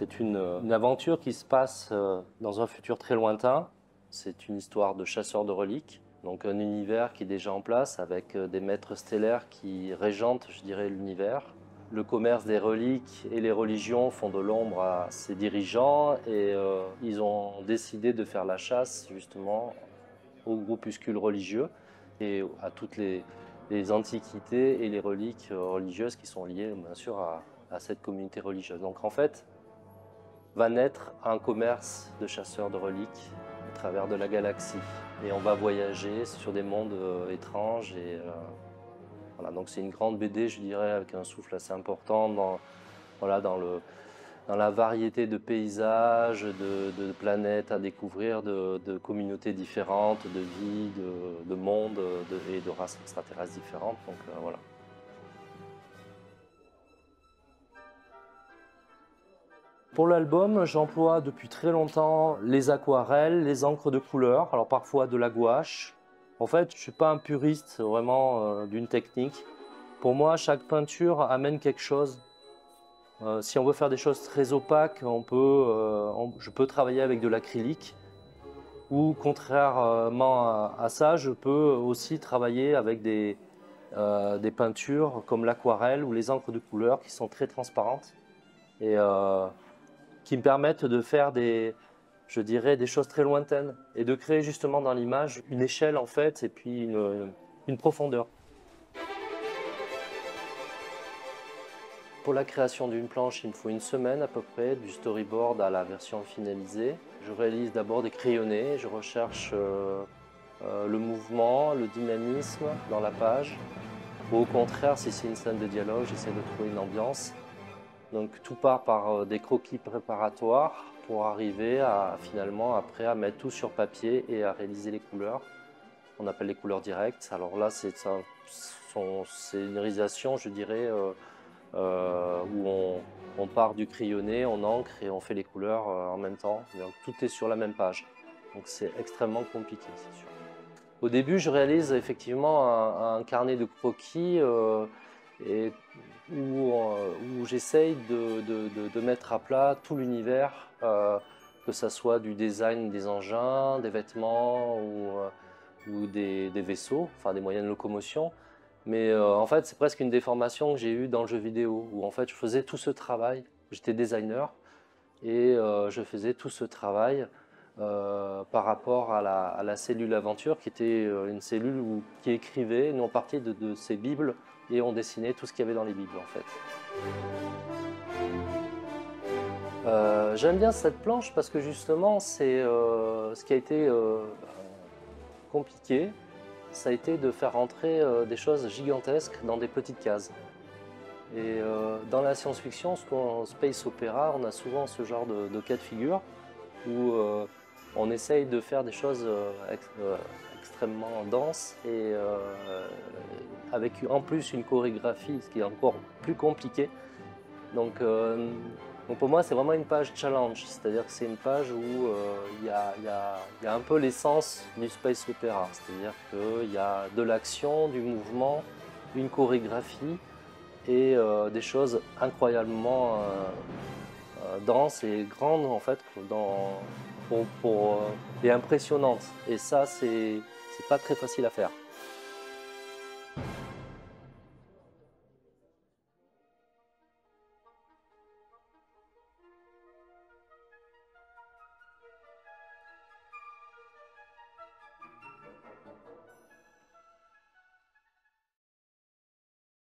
C'est une aventure qui se passe dans un futur très lointain. C'est une histoire de chasseurs de reliques, donc un univers qui est déjà en place avec des maîtres stellaires qui régentent, je dirais, l'univers. Le commerce des reliques et les religions font de l'ombre à ses dirigeants et ils ont décidé de faire la chasse justement aux groupuscules religieux et à toutes les antiquités et les reliques religieuses qui sont liées bien sûr à cette communauté religieuse. Donc en fait, va naître un commerce de chasseurs de reliques au travers de la galaxie. Et on va voyager sur des mondes étranges. Et, voilà. Donc c'est une grande BD, je dirais, avec un souffle assez important voilà, dans la variété de paysages, de planètes à découvrir, de communautés différentes, de vies, de mondes et de races extraterrestres différentes. Donc voilà. Pour l'album, j'emploie depuis très longtemps les aquarelles, les encres de couleur, alors parfois de la gouache. En fait, je ne suis pas un puriste vraiment d'une technique. Pour moi, chaque peinture amène quelque chose. Si on veut faire des choses très opaques, je peux travailler avec de l'acrylique. Ou contrairement à ça, je peux aussi travailler avec des peintures comme l'aquarelle ou les encres de couleur qui sont très transparentes. Et qui me permettent de faire je dirais, des choses très lointaines et de créer justement dans l'image une échelle en fait et puis une profondeur. Pour la création d'une planche, il me faut une semaine à peu près, du storyboard à la version finalisée. Je réalise d'abord des crayonnés, je recherche le mouvement, le dynamisme dans la page. Ou au contraire, si c'est une scène de dialogue, j'essaie de trouver une ambiance. Donc tout part par des croquis préparatoires pour arriver finalement après à mettre tout sur papier et à réaliser les couleurs. On appelle les couleurs directes. Alors là, c'est une réalisation, je dirais, où on part du crayonné, on encre et on fait les couleurs en même temps. Donc tout est sur la même page. Donc c'est extrêmement compliqué, c'est sûr. Au début, je réalise effectivement un carnet de croquis où j'essaye de mettre à plat tout l'univers, que ce soit du design des engins, des vêtements ou des vaisseaux, enfin des moyens de locomotion. Mais en fait, c'est presque une déformation que j'ai eue dans le jeu vidéo, où en fait je faisais tout ce travail, j'étais designer, et je faisais tout ce travail par rapport à la cellule aventure, qui était une cellule qui écrivait. Nous on partait de ces bibles et on dessinait tout ce qu'il y avait dans les bibles en fait. J'aime bien cette planche parce que justement c'est ce qui a été compliqué, ça a été de faire rentrer des choses gigantesques dans des petites cases. Et dans la science-fiction, en space opéra, on a souvent ce genre de cas de figure où on essaye de faire des choses extrêmement denses et avec en plus une chorégraphie, ce qui est encore plus compliqué. Donc pour moi, c'est vraiment une page challenge, c'est-à-dire que c'est une page où il y a un peu l'essence du space opéra, c'est-à-dire qu'il y a de l'action, du mouvement, une chorégraphie et des choses incroyablement denses et grandes en fait, et impressionnantes. Et ça, c'est pas très facile à faire.